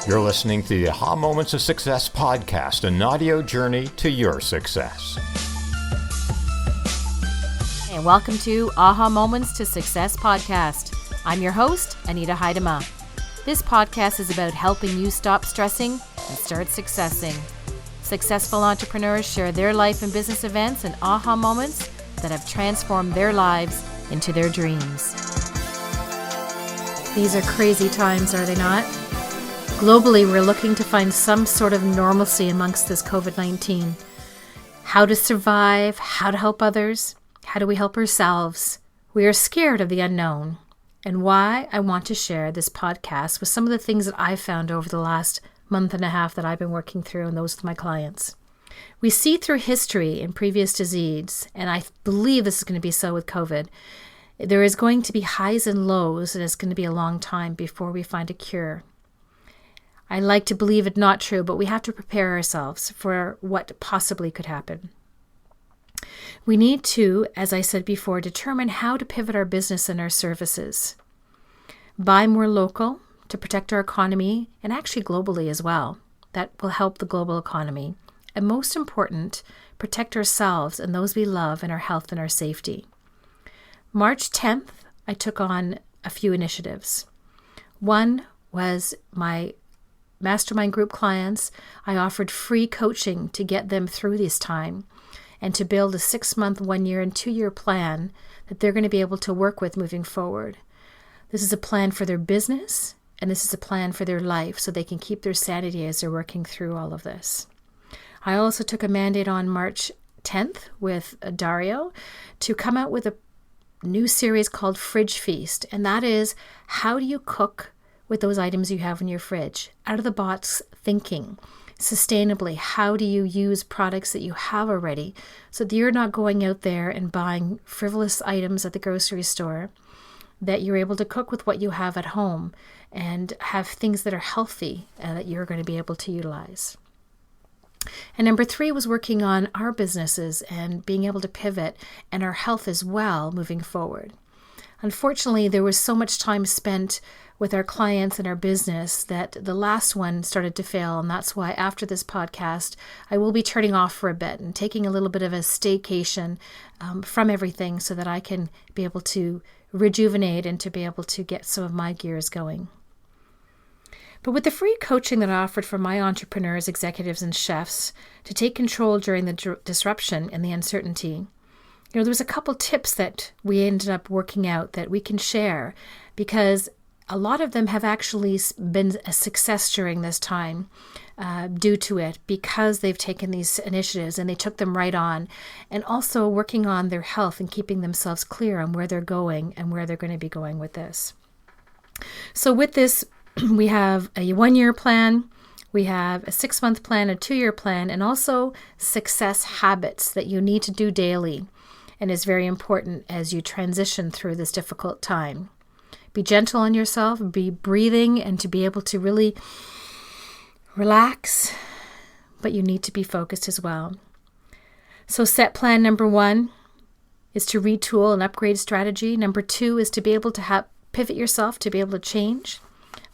You're listening to the AhHa Moments of Success podcast, an audio journey to your success. And welcome to AhHa Moments to Success podcast. I'm your host, Anita. This podcast is about helping you stop stressing and start successing. Successful entrepreneurs share their life and business events and AhHa moments that have transformed their lives into their dreams. These are crazy times, are they not? Globally, we're looking to find some sort of normalcy amongst this COVID-19. How to survive, how to help others, how do we help ourselves? We are scared of the unknown, and why I want to share this podcast with some of the things that I've found over the last month and a half that I've been working through, and those with my clients. We see through history and previous disease, and I believe this is going to be so with COVID, there is going to be highs and lows, and it's going to be a long time before we find a cure. I like to believe it not true, but we have to prepare ourselves for what possibly could happen. We need to, as I said before, determine how to pivot our business and our services. Buy more local to protect our economy and actually globally as well. That will help the global economy. And most important, protect ourselves and those we love and our health and our safety. March 10th, I took on a few initiatives. One was my mastermind group clients. I offered free coaching to get them through this time and to build a 6-month, 1-year, and 2-year plan that they're going to be able to work with moving forward. This is a plan for their business, and this is a plan for their life so they can keep their sanity as they're working through all of this. I also took a mandate on March 10th with Dario to come out with a new series called Fridge Feast, and that is, how do you cook with those items you have in your fridge? Out of the box thinking, sustainably. How do you use products that you have already so that you're not going out there and buying frivolous items at the grocery store, that you're able to cook with what you have at home and have things that are healthy that you're going to be able to utilize. And number 3 was working on our businesses and being able to pivot and our health as well moving forward. Unfortunately, there was so much time spent with our clients and our business that the last one started to fail. And that's why after this podcast, I will be turning off for a bit and taking a little bit of a staycation from everything so that I can be able to rejuvenate and to be able to get some of my gears going. But with the free coaching that I offered for my entrepreneurs, executives, and chefs to take control during the disruption and the uncertainty, there was a couple tips that we ended up working out that we can share, because a lot of them have actually been a success during this time due to it, because they've taken these initiatives and they took them right on, and also working on their health and keeping themselves clear on where they're going and where they're going to be going with this. So with this, we have a 1-year plan, we have a 6-month plan, a 2-year plan, and also success habits that you need to do daily and is very important as you transition through this difficult time. Be gentle on yourself, be breathing, and to be able to really relax, but you need to be focused as well. So set plan number 1 is to retool and upgrade strategy. Number 2 is to be able to pivot yourself, to be able to change.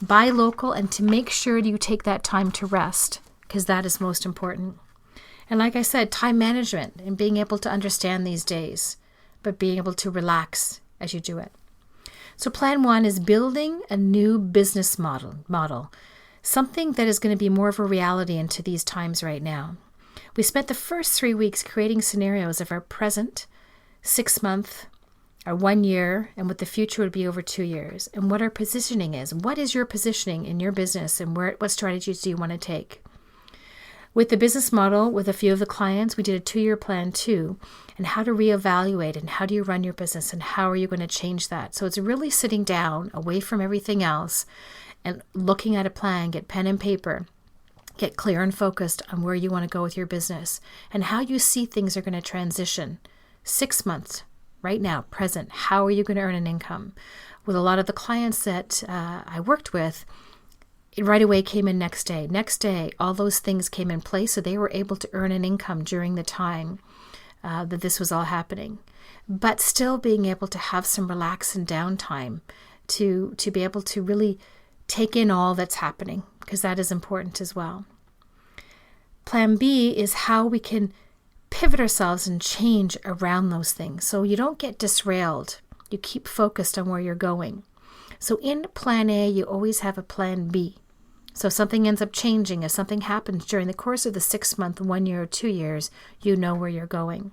Buy local, and to make sure you take that time to rest, because that is most important. And like I said, time management and being able to understand these days, but being able to relax as you do it. So plan 1 is building a new business model, something that is going to be more of a reality into these times right now. We spent the first 3 weeks creating scenarios of our present 6-month, our 1 year, and what the future would be over 2 years, and what our positioning is. What is your positioning in your business, and what strategies do you want to take? With the business model, with a few of the clients, we did a 2-year plan too, and how to reevaluate and how do you run your business and how are you going to change that. So it's really sitting down away from everything else and looking at a plan, get pen and paper, get clear and focused on where you want to go with your business and how you see things are going to transition. 6 months, right now, present, how are you going to earn an income? With a lot of the clients that I worked with, it right away came in next day. Next day, all those things came in place, so they were able to earn an income during the time that this was all happening. But still being able to have some relax and downtime to be able to really take in all that's happening, because that is important as well. Plan B is how we can pivot ourselves and change around those things. So you don't get disrailed. You keep focused on where you're going. So in plan A, you always have a plan B. So if something ends up changing, if something happens during the course of the 6 month, 1 year, or 2 years, you know where you're going.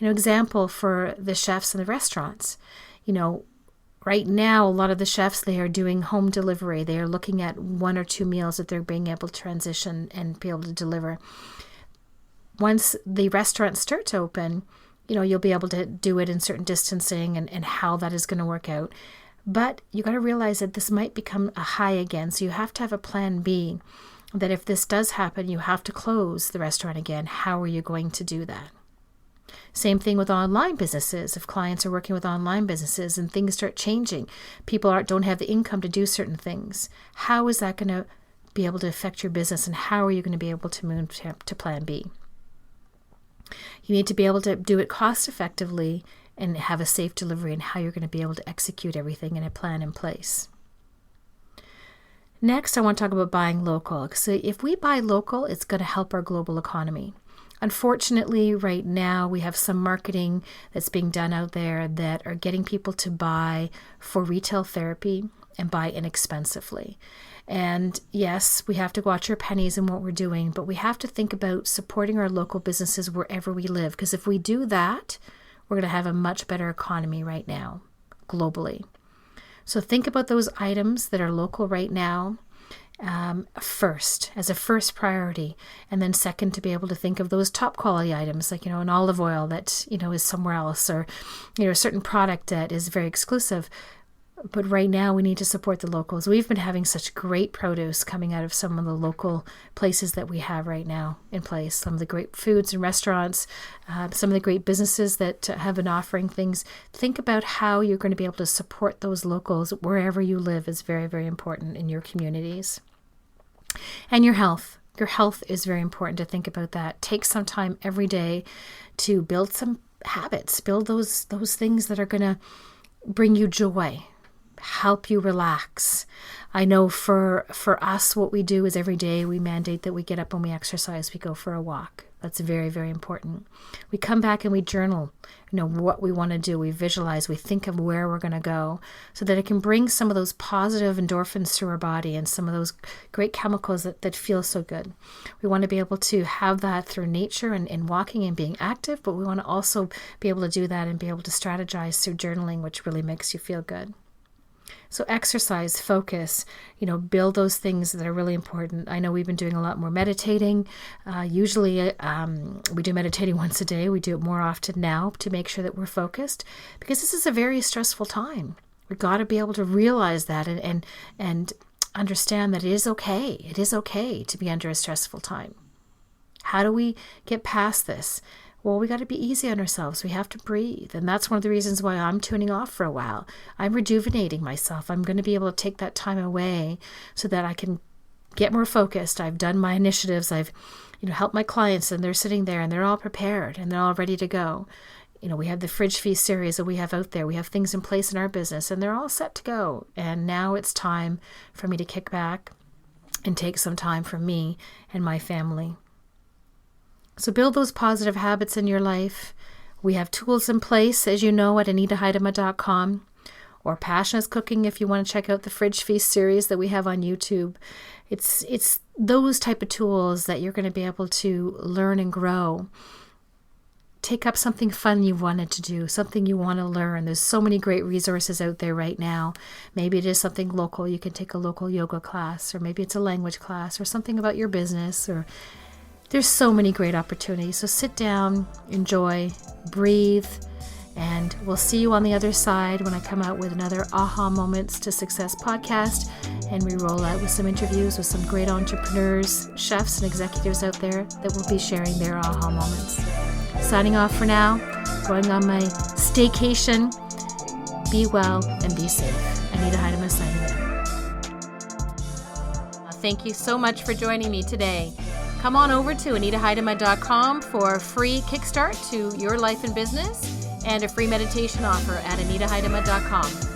Example for the chefs in the restaurants, right now, a lot of the chefs, they are doing home delivery. They are looking at 1 or 2 meals that they're being able to transition and be able to deliver. Once the restaurants start to open, you'll be able to do it in certain distancing and how that is going to work out. But you got to realize that this might become a high again. So you have to have a plan B, that if this does happen, you have to close the restaurant again. How are you going to do that? Same thing with online businesses. If clients are working with online businesses and things start changing, people don't have the income to do certain things. How is that going to be able to affect your business, and how are you going to be able to move to plan B? You need to be able to do it cost effectively and have a safe delivery, and how you're going to be able to execute everything in a plan in place. Next, I want to talk about buying local. So if we buy local, it's going to help our global economy. Unfortunately, right now, we have some marketing that's being done out there that are getting people to buy for retail therapy and buy inexpensively. And yes, we have to watch our pennies in what we're doing, but we have to think about supporting our local businesses wherever we live. Because if we do that, we're going to have a much better economy right now, globally. So think about those items that are local right now first, as a first priority. And then second, to be able to think of those top quality items, like, an olive oil that, is somewhere else, or, a certain product that is very exclusive. But right now we need to support the locals. We've been having such great produce coming out of some of the local places that we have right now in place. Some of the great foods and restaurants, some of the great businesses that have been offering things. Think about how you're going to be able to support those locals wherever you live is very, very important in your communities. And your health. Your health is very important to think about that. Take some time every day to build some habits. Build those things that are going to bring you joy, help you relax. I know for us, what we do is every day we mandate that we get up and we exercise, we go for a walk. That's very, very important. We come back and we journal, what we want to do. We visualize, we think of where we're going to go, so that it can bring some of those positive endorphins to our body and some of those great chemicals that feel so good. We want to be able to have that through nature and walking and being active, but we want to also be able to do that and be able to strategize through journaling, which really makes you feel good. So exercise, focus, build those things that are really important. I know we've been doing a lot more meditating. Usually we do meditating once a day. We do it more often now to make sure that we're focused, because this is a very stressful time. We've got to be able to realize that and understand that it is okay. It is okay to be under a stressful time. How do we get past this? Well, we got to be easy on ourselves. We have to breathe. And that's one of the reasons why I'm tuning off for a while. I'm rejuvenating myself. I'm going to be able to take that time away so that I can get more focused. I've done my initiatives. I've, helped my clients, and they're sitting there and they're all prepared and they're all ready to go. We have the Fridge Feast series that we have out there. We have things in place in our business and they're all set to go. And now it's time for me to kick back and take some time for me and my family. So build those positive habits in your life. We have tools in place, as you know, at AnitaHeidema.com, or Passionate Cooking if you want to check out the Fridge Feast series that we have on YouTube. It's those type of tools that you're going to be able to learn and grow. Take up something fun you wanted to do, something you want to learn. There's so many great resources out there right now. Maybe it is something local. You can take a local yoga class, or maybe it's a language class, or something about your business, or there's so many great opportunities. So sit down, enjoy, breathe, and we'll see you on the other side when I come out with another AhHa Moments to Success podcast, and we roll out with some interviews with some great entrepreneurs, chefs, and executives out there that will be sharing their AhHa moments. Signing off for now, going on my staycation. Be well and be safe. Anita Heidema signing out. Thank you so much for joining me today. Come on over to AnitaHeidema.com for a free kickstart to your life and business, and a free meditation offer at AnitaHeidema.com.